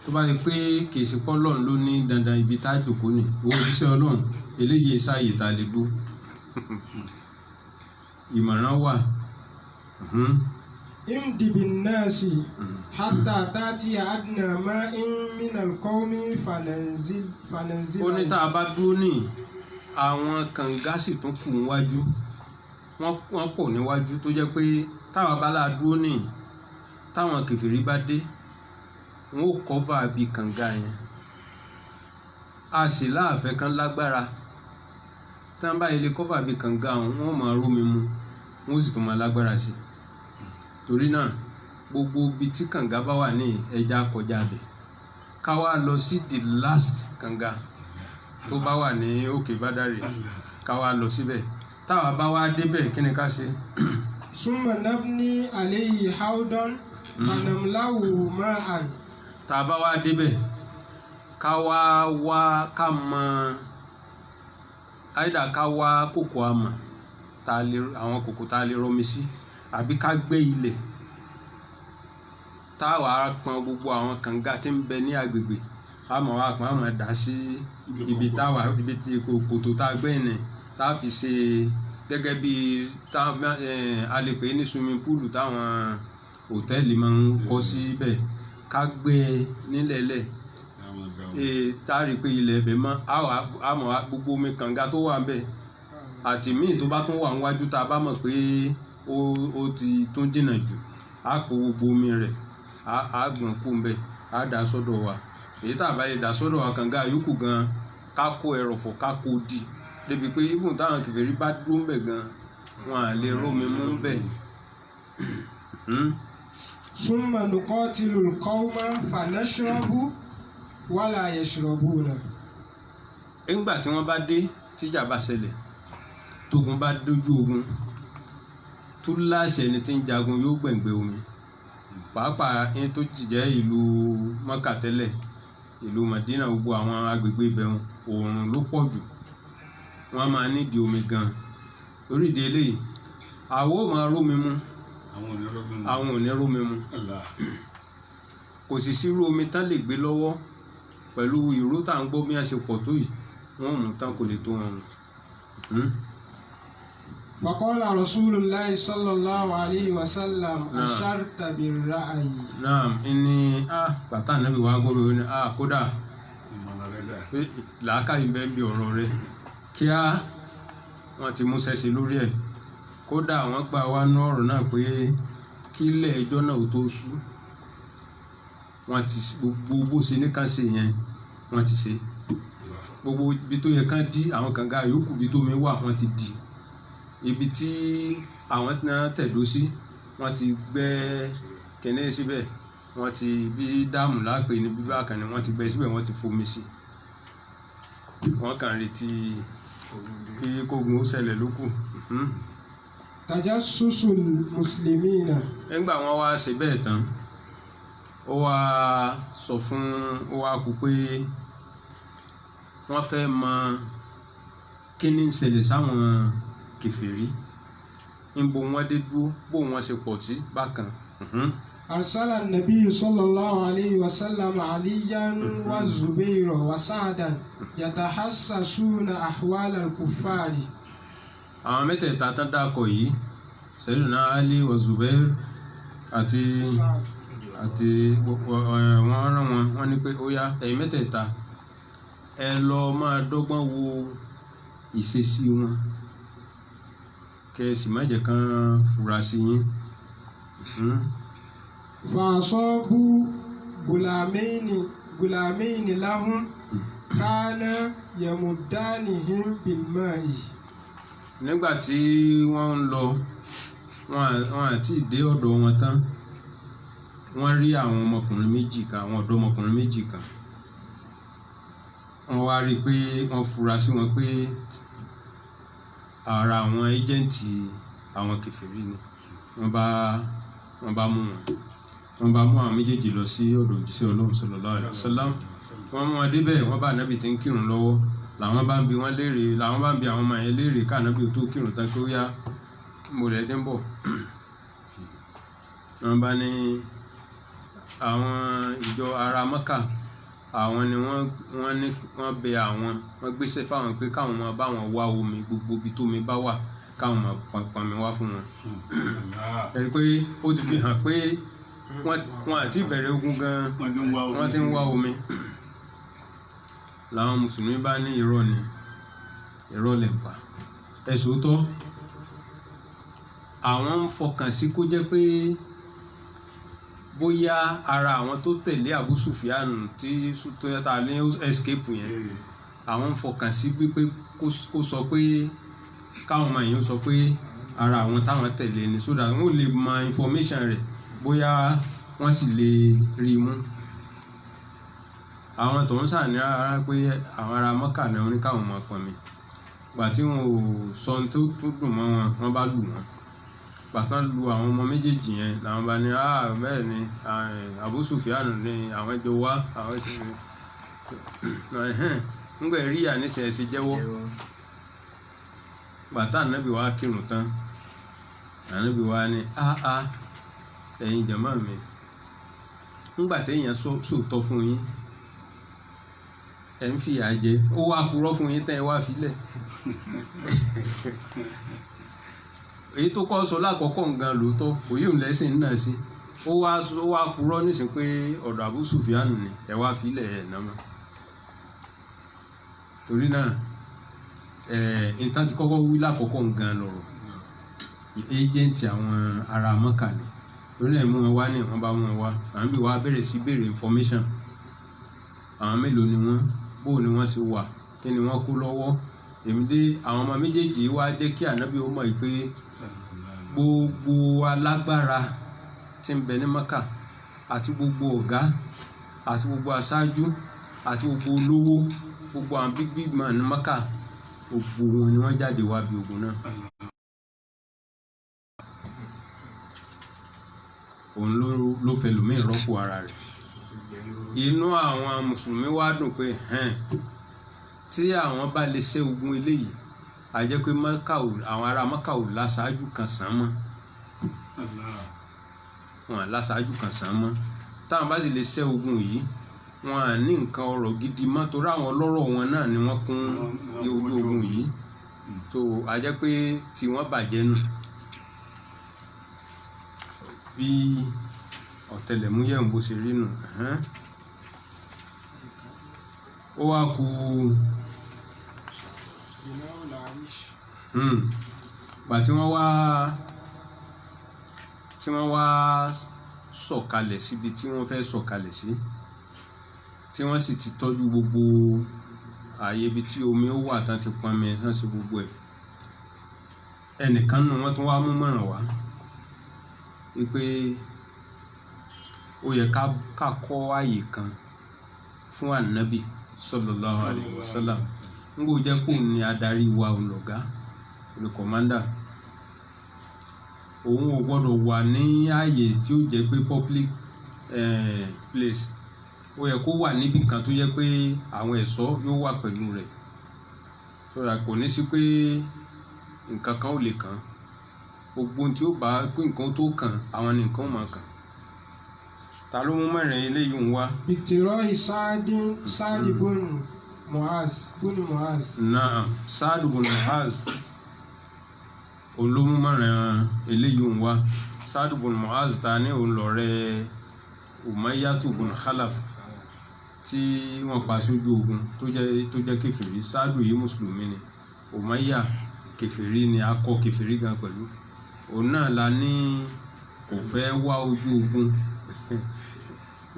tó bá rí pé kì í ṣe pé Ọlọ́run ló ní dandan ibi tá a jòkó ni owó òṣìṣẹ́ Ọlọ́run eléyìí sáàyè tá a lè dúró ìmọ̀ràn wà امض بالناس حتى تأتي أدنى ماء من القوم فننزل ó ní tá a bá dúró ní àwọn kànga sì tún kù níwájú wọ́n pọ̀ níwájú tó jẹ́ pé táwọn abala dúró ní táwọn kèfèrí bá dé wọn ó kọ́fà bí kànga yẹn a sì láàfẹ́ kan lágbára tí wọ́n bá ilé kọ́fà bí kànga wọn máa rómi mu wọn ó sì tún máa lágbára sí torí náà gbogbo ibi tí kànga bá wà ní ẹja kọjá bẹ̀ ká wá lọ sí the last kànga tó bá wà ní òkè Bádàrí ká wá lọ síbẹ̀ táwa bá wá débẹ̀ kí ni ká ṣe. ثم نبني عليه حوضا فنملأه ماء. tá a bá wá débẹ̀ ká wá ká mọ àìdá ká wá kòkò àmọ̀ àwọn kòkò tá a lè rọmi sí àbí ká gbẹ́ ilẹ̀ táwa pọn gbogbo àwọn kànga tí ń bẹ ní agbègbè àmọ́ wá pọn àmọ́ dà sí ibi tí kòtò tá a gbẹ́ ní tá a fi ṣe gẹ́gẹ́ bí a lè pè ní swimming pool táwọn hòtẹ́ẹ̀lì máa ń kọ́ síbẹ̀ ká gbẹ́ nílẹ̀ẹ́lẹ̀ tá a rí i pé ilẹ̀ ẹ̀bẹ̀ mọ́ àmọ́ gbogbo omi kànga tó wà ń bẹ̀ àti míì tó bá tún wà níwájú tá a bá mọ̀ pé ó ti tún jìnnà jù á kó gbogbo omi rẹ̀ á gbọ̀n kú ń bẹ̀ á dà sọ́dọ̀ wa èyí tá a bá lè dà sọ́dọ̀ wa kànga yòókù gan ká kó ẹrọ̀fọ̀ ká kó di débi pé ifun táwọn kèfèrí bá dúró ń bẹ̀ gan wọn à lè rómi mú ń bẹ̀. ثم نقاتل القوم فنشرب ولا يشربون. nígbà tí wọ́n bá dé tíjà bá ṣẹlẹ̀ tógun bá dójú ogun túláṣẹ ni tí ń jagun yóò gbẹ̀ngbẹ̀ omi pàápàá ẹni tó jìjẹ́ ìlú Mọ́kà tẹ́lẹ̀ ìlú Mádínà gbogbo àwọn agbègbè ibẹ̀ oòrùn ló pọ̀ jù wọ́n máa nídìí omi gan orí ìdí eléyìí àwọn ò máa rómi mu àwọn ò ní rómi mu kò sì sírú omi tán lè gbé lọ́wọ́ pẹ̀lú ìró tá à ń gbọ́ bí wọ́n ṣe pọ̀ tó yìí wọ́n mú tán kò lè tó wọn mu. فقال رسول الله صلى الله عليه وسلم أشرت بالرأي. naam ìní bàtà nàbí wàá gbọ́ mi ó ní kódà làákàyè bẹ́ẹ̀ bí ọ̀rọ̀ rẹ kíá wọ́n ti mú ṣẹ́ṣe lórí ẹ̀ kódà wọ́n gbà wá ní ọ̀rọ̀ náà pé kí ilé ẹjọ́ náà tó sú wọ́n ti gbogbo bó ṣe ní ká ṣe yẹn wọ́n ti ṣe gbogbo ibi tó yẹ ká dí àwọn kànga yòókù ibi tó mi wà wọ́n ti dí ibi tí àwọn tí wọ́n tẹ̀dó sí wọ́n ti gbẹ́ kẹ́ní síbẹ̀ wọ́n ti bí dáàmù lápè ní bíbá kan ní wọ́n ti gbẹ́ síbẹ̀ wọ́n ti fomi sí wọ́n kàn retí kí kógun ó ṣẹlẹ̀ lókù. tajassusul muslimina. nígbà wọ́n wá ṣe bẹ́ẹ̀ tán ó wá sọ fún ó wá kú pé wọ́n fẹ́ mọ kí ni ń ṣẹlẹ̀ sáwọn kèfèrí níbo wọ́n dé dúró bó wọ́n ṣe pọ̀ sí bákan. أرسل النبي صلى الله عليه وسلم عليا والزبير وسعدا يتحسسون أحوال الكفار. àwọn mẹ́tẹ̀ẹ̀ta tán dákọ̀ yìí Sayyidina Ali wa Zubair àti wọ́n rán wọn ní pé ó yá ẹ̀yin mẹ́tẹ̀ẹ̀ta ẹ lọ máa dọ́gbọ́n wo ìṣesí wọn kẹ́sì má jẹ́ kán fura sí yín. فأصابوا غلامين لهم كان يمدانهم بالماء. nígbà tí wọ́n ń lọ wọn àti dé ọ̀dọ̀ wọn tán wọ́n rí àwọn ọmọkùnrin méjì kan àwọn ọ̀dọ́mọkùnrin méjì kan wọ́n wá rí i pé wọ́n fura sí wọn pé ara àwọn ẹjẹǹtì àwọn kèfèrí ni wọ́n bá mú àwọn méjèèjì lọ sí ọ̀dọ̀ òjíṣẹ́ Ọlọ́run sallallahu alaihi wasallam wọ́n mú wọn débẹ̀ wọ́n bá ànábì tí ń kírun lọ́wọ́ làwọn bá ń bi wọ́n léèrè làwọn bá ń bi àwọn ọmọ yẹn léèrè ká ànábì tó kírun tán kó yá mo lẹ ti ń bọ̀ wọ́n bá ní àwọn ìjọ ará Mọ́kà àwọn ni wọ́n bẹ àwọn wọ́n gbéṣẹ́ fáwọn pé káwọn máa bá wọn wá omi gbogbo ibi tómi bá wà káwọn máa pọnmi wá fún wọn. ẹ̀rí pé ó ti fi hàn pé wọ́n àti ìbẹ̀rẹ̀ ogun gan wọ́n ti ń wá omi. làwọn mùsùlùmí bá ní irọ́ ni irọ́ lẹ̀ ń pa ẹ̀sùn tọ́ àwọn ń fọkàn sí kó jẹ́ pé bóyá ara àwọn tó tẹ̀lé Abu Sufyan tí Toyota ní escape yẹn àwọn ń fọkàn sí pé kó sọ pé káwọn ọmọ èèyàn sọ pé ara àwọn táwọn tẹ̀lé ni so that wọ́n lè mọ information rẹ̀ bóyá wọ́n sì lè rí i mú. àwọn tó ń sàní ara pé àwọn ará Mọ́kà náà ní káwọn máa pọnmi gbà tí wọn ò sọ tó dùn mọ́ wọn wọ́n bá lù wọ́n bàtán lu àwọn ọmọ méjèèjì yẹn làwọn bá ní bẹ́ẹ̀ ni Abu Sufyan ni àwọn jọ wá àwọn ṣe ńgbẹ̀ rí àníṣe ṣe jẹ́wọ́ bàtà ànábì wa kírun tán ànábì wa ní ẹ̀yin jàmá mi ńgbà téèyàn sòótọ́ fún yín ẹ̀ ń fìyà jẹ ó wá purọ́ fún yín tẹ́ ẹ wá filẹ̀ èyí tó kọ́ sọ lákọ̀ọ́kọ́ nǹkan lóòótọ́ òye òun lẹ́sìn náà sí ó wá purọ́ nísìnyí pé ọ̀dọ̀ Abu Sufyan ni ẹ wá filẹ̀ ẹ̀ náà mọ́ torí náà nǹkan tí kọ́kọ́ wí lákọ̀ọ́kọ́ nǹkan lọ̀rọ̀ agent àwọn ará Mọ́kà ni torí náà mú wọn wá ní wọ́n bá wọn wá àwọn bí wàá bẹ̀rẹ̀ sí béèrè information àwọn mélòó ni wọ́n bó ni wọ́n ṣe wà kí ni wọ́n kó lọ́wọ́ èmi dé àwọn ọmọ méjèèjì wá jẹ́ kí ànábì ó mọ̀ pé gbogbo alágbára tí ń bẹ ní Mọ́kà àti gbogbo ọ̀gá àti gbogbo aṣáájú àti gbogbo olówó gbogbo àwọn big man ní Mọ́kà gbogbo wọn ni wọ́n jáde wá bí ogun náà. òun ló fẹ́ lòmíì rọ́pò ara rẹ̀ inú àwọn mùsùlùmí wá dùn pé tí àwọn bá lè ṣe ogun eléyìí a jẹ́ pé àwọn ará Mọ́kà ò láṣáájú kan sàn mọ́ wọn láṣáájú kan sàn mọ́ táwọn bá sì lè ṣe ogun yìí wọn à ní nǹkan ọrọ̀ gidi mọ́ torí àwọn ọlọ́rọ̀ wọn náà ni wọ́n kún ojú ogun yìí tó a jẹ́ pé tí wọ́n bàjẹ́ nù bí ọ̀tẹlẹ̀múyẹ́ ń bó ṣe rí nù. ó wá kù gbà tí wọ́n wá sọ̀kalẹ̀ síbi tí wọ́n fẹ́ sọ̀kalẹ̀ sí tí wọ́n sì ti tọ́jú gbogbo ààyè ibi tí omi ó wà tán ti pọnmi tán sí gbogbo ẹ̀ ẹnìkan nù wọ́n tún wá mú mọ̀ràn wá wípé ó yẹ ká kọ́ ààyè kan fún ànábì sallallahu alaihi wasallam ń gbọ́ jẹ́ pé òun ni adarí wa olùgá olùkọ́mándà òun ò gbọ́dọ̀ wà ní ààyè tí ó jẹ́ pé public place ó yẹ kó wà níbì kan tó yẹ pé àwọn ẹ̀ṣọ́ yóò wà pẹ̀lú rẹ̀ sọ́ra kò ní sí pé nǹkan kan ò lè kàn gbogbo ohun tí ó bá pé nǹkan tó kàn àwọn ni nǹkan ó máa kàn ta ló mú mẹ́rin eléyìí ń wá. bìtìrọ̀ sáàdì bùnú Muaz. náà sáàdì bùnú Muaz olómú mẹ́rin eléyìí ń wá sáàdì bùnú Muaz ta ní òun lọ́rẹ́ Umayyatu bùnú Khalaf tí wọ́n pa sójú ogun tó jẹ́ kèfèrí sáàdù yìí mùsùlùmí ni Umayya kèfèrí ni akọ kèfèrí gan pẹ̀lú òun náà la ní kò fẹ́ wá ojú ogun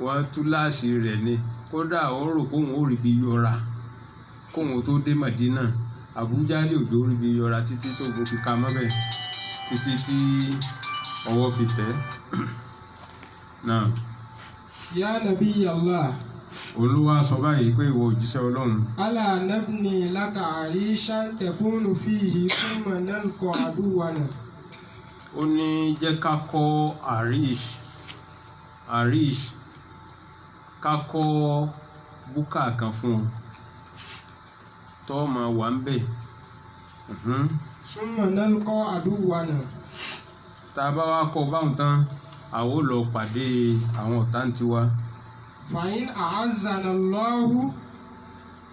wọ́n túláàsì rẹ̀ ni kódà ó rò kóhun ó rí bí yọra kóhun tó dé Mádínà Àbújá lè òjò rí bí yọra títí tó gun fi ka mọ́bẹ̀ títí tí ọwọ́ fi tẹ̀ náà. Ya Nabiyallah. Olúwa sọ báyìí pé ìwọ òjíṣẹ́ Ọlọ́run. Ala nabni laka arishan takunu fihi thumma nalqa aduwana. Ó ní jẹ́ ká kọ́ arish ká kọ́ búkà kan fún ọ tó máa wà ń bẹ̀. Thumma nalqa aduwana. Tá a bá wá kọ́ báwọn tán àwọn ò lọ pàdé àwọn ọ̀tá ń tiwa. Fa'in a'azzana Allahu.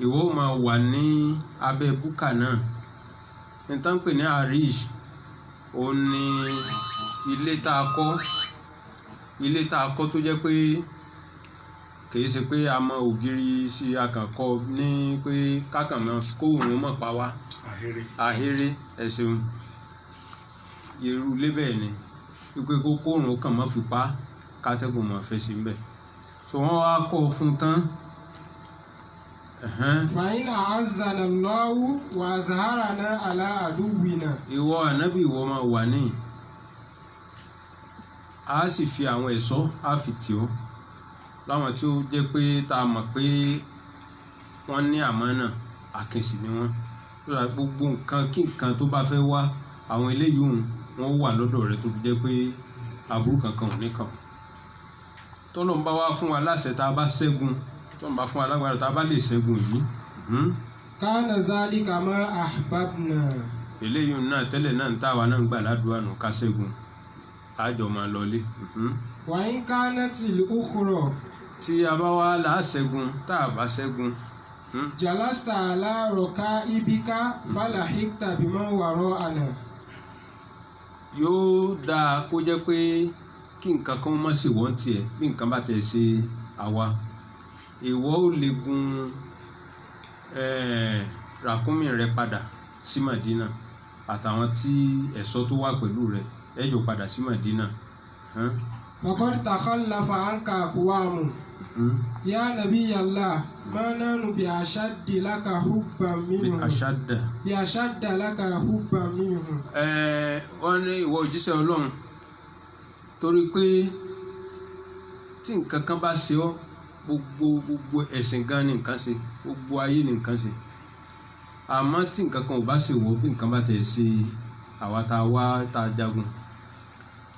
Ìwọ máa wà ní abẹ́ búkà náà. Ní tán pè ní arish ó ní ilé tá a kọ́ tó jẹ́ pé kìí ṣe pé a mọ ògiri sí akànkọ́ ní pé kákànmọ́ kóòrùn mọ̀ pa wá ahéré ẹ ṣeun irú ilé bẹ́ẹ̀ ni wípé kóòrùn kàn mọ́ fi pa kátẹ́gùn mọ́ fẹ́ sí bẹ́ẹ̀ so wọ́n wá kọ́ fún tán. fàyínà azana Allahu wa azharana ala aduwina. ìwọ ànábì ìwọ máa wà ní a sì fi àwọn ẹ̀ṣọ́ á fi tì ọ́ láwọn tí ó jẹ́ pé tá a mọ̀ pé wọ́n ní àmánà àkẹ́sì ni wọ́n lọ́la gbogbo nǹkan kí nǹkan tó bá fẹ́ wá àwọn eléyìí wọ́n wà lọ́dọ̀ rẹ tó fi jẹ́ pé aburú kankan ò ní kàn tọ́lọ́n bá wá fún wa láṣẹ tá a bá ṣẹ́gun tọ́lọ́n bá fún wa lágbára tá a bá lè ṣẹ́gun yìí. kana zalika ma ahbabna. eléyìí náà tẹ́lẹ̀ náà ń táwa náà ń gbà ládùúgbò nù ká ṣẹ́gun àjọ máa lọlé. wa in kanatil ukhra. tí a bá wá láṣẹ́gun tá a bá ṣẹ́gun. jalasta ala rakaibika falahikta biman wara'ana. yóò dáa kó jẹ́ pé kí nǹkan kan má ṣe wọ́n tiẹ̀ bí nǹkan bá tẹ̀ ṣe àwa ìwọ ò lè gun ràkúnmí rẹ padà sí Madina àtàwọn tí ẹ̀ṣọ́ tó wà pẹ̀lú rẹ ẹjọ́ padà sí Madina. faqad takhallafa anka aqwamu ya nabiyallah ma nanu bi ashaddi laka hubban minhum bi ashadda laka hubban minhum. wọ́n ní ìwọ òjíṣẹ́ Ọlọ́run torí pé tí nǹkan kan bá ṣe ọ́ gbogbo ẹ̀sìn gan ni nǹkan ṣe gbogbo ayé ni nǹkan ṣe àmọ́ tí nǹkan kan ò bá ṣe wọ́ bí nǹkan bá tẹ̀ ṣe àwa tá a wá tá a jagun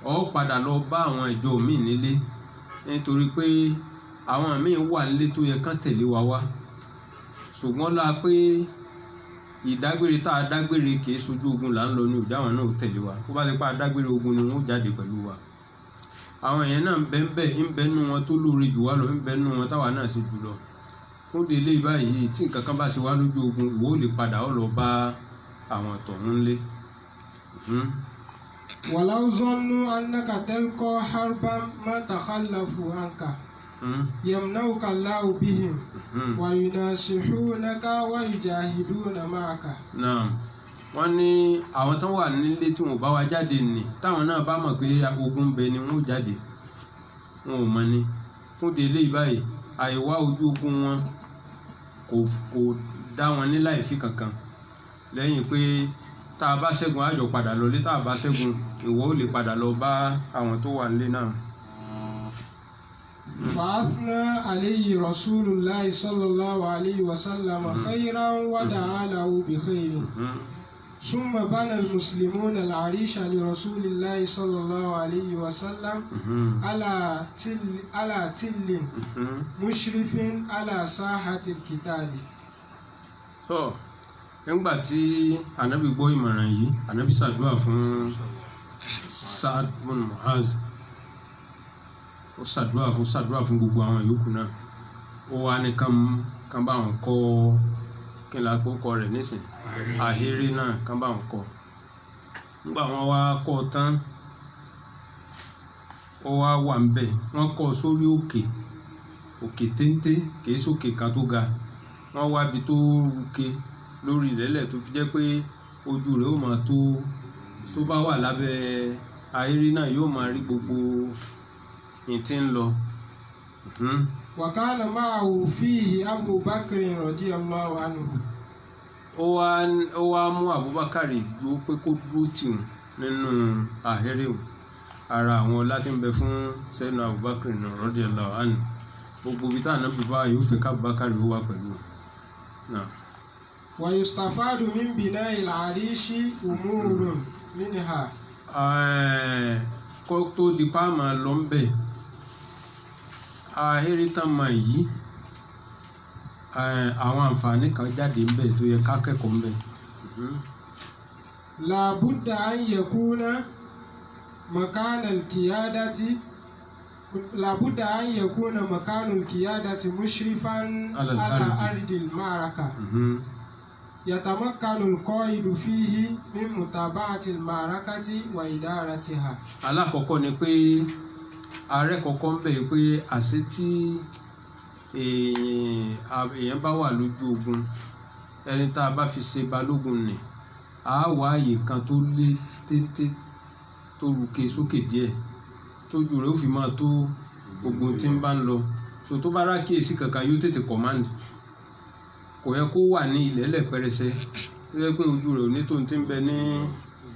ọ padà lọ bá àwọn ìjọ míì nílé nítorí pé àwọn míì wà nílé tó yẹ kán tẹ̀lé wa wá ṣùgbọ́n la pé ìdágbére tá a dágbére kì í sojú ogun là ń lọ ní òjá àwọn náà tẹ̀lé wa kó bá ti pa adágbére ogun ni wọ́n jáde pẹ̀lú wa àwọn èèyàn náà ń bẹ́nu wọn tó lóore jù wá lọ ń bẹ́nu wọn táwa náà ṣe jù lọ fún délé báyìí tí nǹkan kan bá ṣe wá lójú ogun ìwọ ò lè padà ọ lọ bá àwọn tọ̀hún lé. walau zannu annaka talqa harban ma takhallafu anka yamnauka Allahu bihim wa yunasihunaka wa yujahiduna ma'aka. wọ́n ní àwọn tán wà nílé tí wọ́n bá wa jáde nì táwọn náà bá mọ̀ pé ogun ń bẹ ni wọ́n jáde wọn ò mọ̀ ni fún délé báyìí àìwá ojú ogun wọn kò dá wọn ní láìfí kankan lẹ́yìn pé tá a bá ṣẹ́gun àjọ padà lọlé tá a bá ṣẹ́gun ìwọ ò lè padà lọ bá àwọn tó wà nílé náà. فأثنى عليه رسول الله صلى الله عليه وسلم خيرا ودعا له بخير ثم بنى المسلمون العريش لرسول الله صلى الله عليه وسلم على تل مشرف على ساحة القتال. nígbà tí ànábì gbọ́ ìmọ̀ràn yìí ànábì ṣàdúrà fún Sa'ad bin Mu'az ó ṣàdúrà fún gbogbo àwọn yòókù náà ó wá ní kán bá wọn kọ́ kí n lápò kọ rẹ̀ nísìn àhéré náà kán bá wọn kọ́ nígbà wọn wá kọ́ tán ó wá wà ń bẹ̀ wọ́n kọ́ sórí òkè téńté kìí sókè kan tó ga wọ́n wá bi tó ruke lórí ìrẹ́lẹ̀ tó fi jẹ́ pé ojú rẹ̀ ó máa tó bá wà lábẹ́ àhéré náà yóò máa rí gbogbo ìtí ń lọ. وكان معه فيه أبو بكر رضي الله عنه. ó wá mú Abubakar dúró pé kó dúró tì wọ́n nínú àhéré wọn ara àwọn láti ń bẹ fún sẹ́nu Abubakar radiyallahu anhu gbogbo ibi tá ànábì bá yóò fẹ́ ká Abubakar ó wà pẹ̀lú náà. ويستفاد من بناء العريش أمور منها. kó tó di pa máa lọ ń bẹ̀ ahéré tán máa yí àwọn àǹfààní kan jáde ń bẹ̀ tó yẹ ká kẹ́kọ̀ọ́ ń bẹ̀. لابد أن يكون مكان القيادة مشرفا على أرض المعركة. يتمكن القائد فيه من متابعة المعركة وإدارتها. alákọ̀ọ́kọ́ ni pé ààrẹ kọ̀ọ̀kan ń bẹ̀ pé àṣẹ tí èèyàn bá wà lójú ogun ẹni tá a bá fi ṣe balógun nì á wá àyè kan tó lé téńté tó ruke sókè díẹ̀ tójú rẹ̀ ó fi máa tó gbogbo tí ń bá ń lọ so tó bá rákìyèsí kankan yóò tètè command kò yẹ kó wà ní ilẹ̀ lẹ́pẹrẹsẹ tó yẹ pé ojú rẹ̀ ò ní tó ń tí ń bẹ ní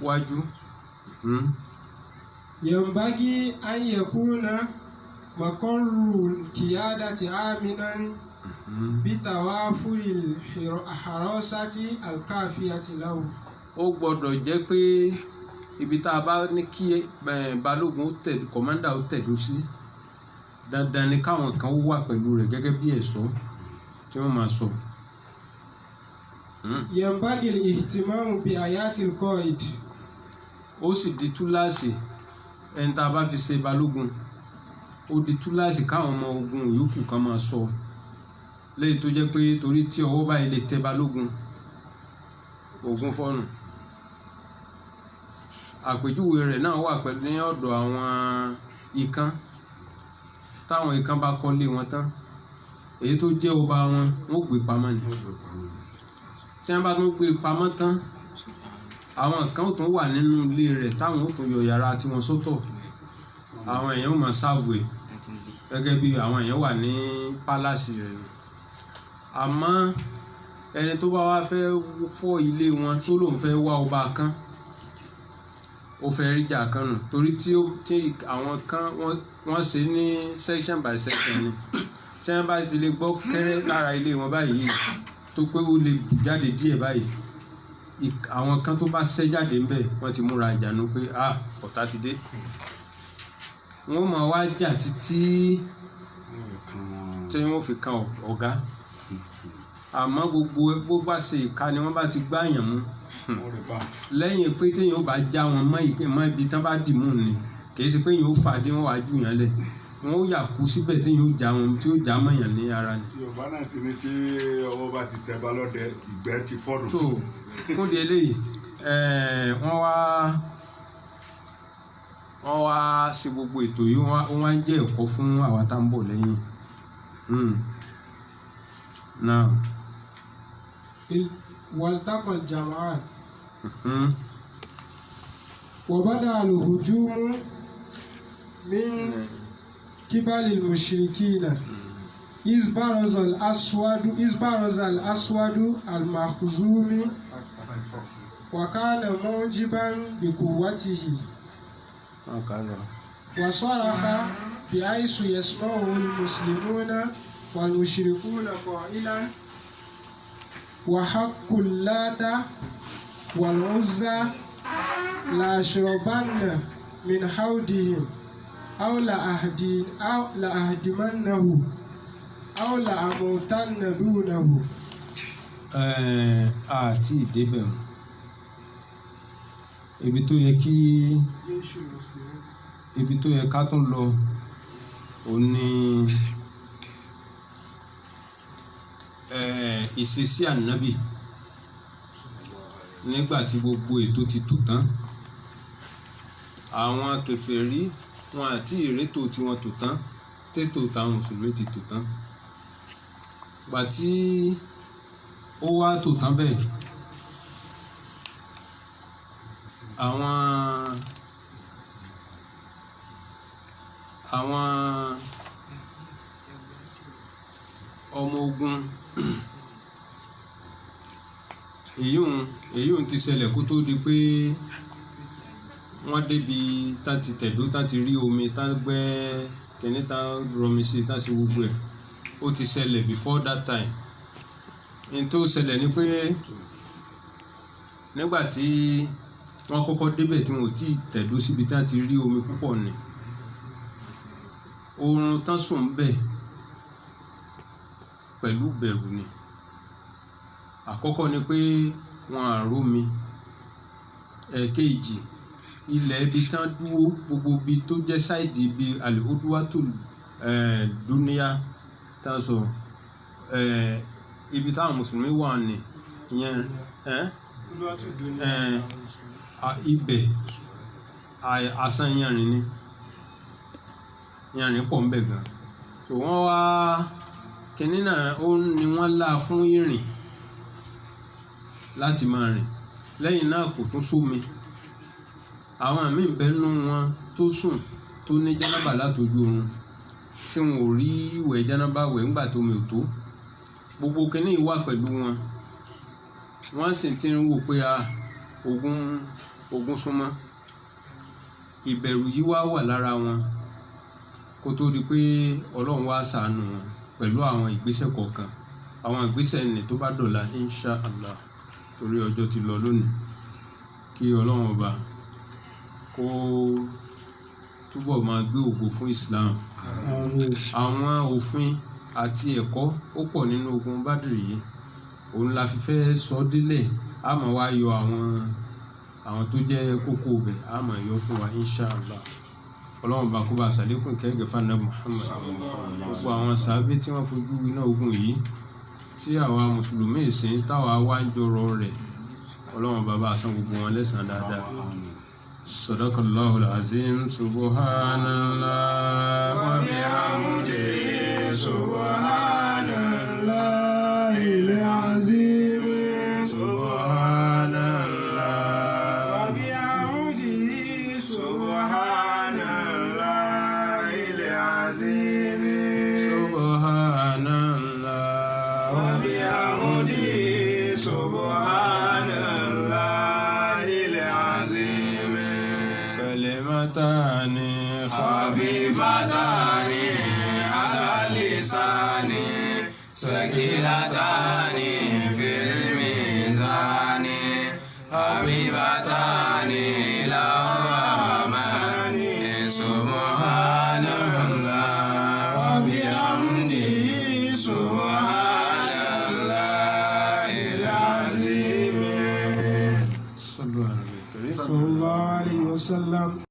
wájú. ينبغي أن يكون مقر القيادة آمنا بتوافر الحراسة الكافية له. ó gbọ́dọ̀ jẹ́ pé ibi tá a bá ní kí balógun kọ̀mándà ó tẹ̀dó sí dandan ni káwọn kan ó wà pẹ̀lú rẹ̀ gẹ́gẹ́ bí ẹ̀ṣọ́ tí wọ́n máa sọ. ينبغي الاهتمام بحياة القائد. ó sì di túláàsì ẹni tá a bá fi ṣe balógun ó di túláàsì káwọn ọmọ ogun yòókù kan máa sọ léyìí tó jẹ́ pé torí tí ọwọ́ báyìí lè tẹ balógun ogun fọ́nù. àpèjúwe rẹ̀ náà wà pẹ̀lú ní ọ̀dọ̀ àwọn ikán táwọn ikán bá kọ́lé wọn tán èyí tó jẹ́ ọba wọn wọ́n gbé pamọ́ ni tí wọ́n bá tún gbé pamọ́ tán àwọn kan tún wà nínú ilé rẹ̀ táwọn ó tún yọ yàrá tí wọ́n sọ́tọ̀ àwọn èèyàn ó máa ṣàvù ẹ̀ gẹ́gẹ́ bí àwọn èèyàn wà ní pálásì rẹ̀ àmọ́ ẹni tó bá wá fẹ́ fọ́ ilé wọn tó lòun fẹ́ wá ọba kan ó fẹ́ ríjà kan nù torí tí àwọn kan wọ́n ṣe ní section by section ni tí wọ́n bá ti lè gbọ́ kẹ́rẹ́ lára ilé wọn báyìí tó pé ó lè bù jáde díẹ̀ báyìí àwọn kan tó bá ṣẹ́ jáde ńbẹ̀ wọ́n ti múra ìjànú pé ọ̀tá ti dé wọ́n máa wá jà títí tí wọ́n fi kan ọ̀gá àmọ́ gbogbo bá ṣe ìka ni wọ́n bá ti gbáyàn mú lẹ́yìn pé téèyàn ó bá já wọn mọ́ ibi tán bá dì mú ni kìí ṣe pé èèyàn ó fàdé wọn wá jù yàn lẹ̀ wọn ó yà kú síbẹ̀ téèyàn ó já wọn tí ó já mọ̀yàn ní ara ni. Yorùbá náà ti ní tí ọwọ́ bá ti tẹ̀ bá lọ́dẹ ìgbẹ́ ti fọ́nù. tó fún di eléyìí wọ́n wá ṣe gbogbo ètò yìí wọ́n wá ń jẹ́ ẹ̀kọ́ fún àwa tá ń bọ̀ lẹ́yìn. Now. والتقى الجمعان. وبدأ الهجوم من قبل المشركين إذ برز الأسود المخزوم وكان موجبا بقوته وصرخ بحيث يسمعه المسلمون والمشركون قائلا وحق اللات والعزى لأشربن من حوضهم أو لأهدمنه أو لأموتن دونه. àti ìdébẹ̀ ibi tó yẹ ká tún lọ òun ni ìṣesí ànábì nígbà tí gbogbo ètò ti tò tán àwọn kèfèrí wọn àti ìrétò tí wọn tò tán tètò táwọn mùsùlùmí ti tò tán gbà tí ó wá tò tán bẹ́ẹ̀ àwọn ọmọ ogun èyí ti ṣẹlẹ̀ kó tó di pé wọ́n débi tá ti tẹ̀dó tá ti rí omi tá gbẹ́ kẹ́ni tá rọmi sí tá ṣe gbogbo ẹ̀ ó ti ṣẹlẹ̀ before that time ní tó ṣẹlẹ̀ ni pé nígbà tí wọ́n kọ́kọ́ débẹ̀ tí wọ́n ti tẹ̀dó síbi tá ti rí omi púpọ̀ ni oorun tán sùn bẹ́ẹ̀ pẹ̀lú bẹ̀rù ni àkọ́kọ́ ni pé wọn àrómi ẹ̀ẹ̀kejì ilẹ̀ ibi tán dúró gbogbo ibi tó jẹ́ sáìdì ibi àlèhódúwátò dúníyà tá a sọ ibi táwọn mùsùlùmí wà ní ìyẹn Qudwatu dunya. ibẹ̀ asán yanrìn ni yanrìn pọ̀ ń bẹ̀ gan so wọ́n wá kínní náà ó ní wọ́n là fún ìrìn láti máa rìn lẹ́yìn náà kò tún sómi àwọn míì bẹ́ẹ̀ nú wọn tó sùn tó ní jánábà látojú oorun tí wọn ò rí ìwẹ̀ jánábà wẹ̀ ńgbà tó mi ò tó gbogbo kínní wà pẹ̀lú wọn wọ́n sì ti ń wò pé ogun súnmọ́ ìbẹ̀rù yìí wá wà lára wọn kó tó di pé ọlọ́run wá ṣàánú wọn pẹ̀lú àwọn ìgbésẹ̀ kọ̀ọ̀kan àwọn ìgbésẹ̀ ní tó bá dọ̀la insha allah torí ọjọ́ ti lọ lónìí kí ọlọ́run ọba kó túbọ̀ máa gbé ògo fún Islam àwọn òfin àti ẹ̀kọ́ ó pọ̀ nínú ogun Bádìrì yìí òun la fi fẹ́ sọ délẹ̀ a máa wá yọ àwọn tó jẹ́ kókó bẹ̀ a máa yọ fún wa insha allah ọlọ́run bá kó bá ṣàlékún kẹ́gẹ́ fún Ànábì Muhammad gbogbo àwọn sàábé tí wọ́n fojú iná ogun yìí tí àwa mùsùlùmí ìsìn táwa wá ń jọrọ rẹ̀ ọlọ́run bàbá àsan gbogbo wọn lẹ́san dáadáa sadaqallahul azim subhanallah wa bihamdihi subhanallahil azim subhanallah wa bihamdihi subhanallahil azim subhanallah wa bihamdihi subhanallahil azim kalimatani khafifatani ala lisani sakilatani fil mizani habibatani ila rahmani subhanallah wa bihamdihi subhanallahil azim sallallahu alaihi wa sallam sallallahu alaihi wasallam.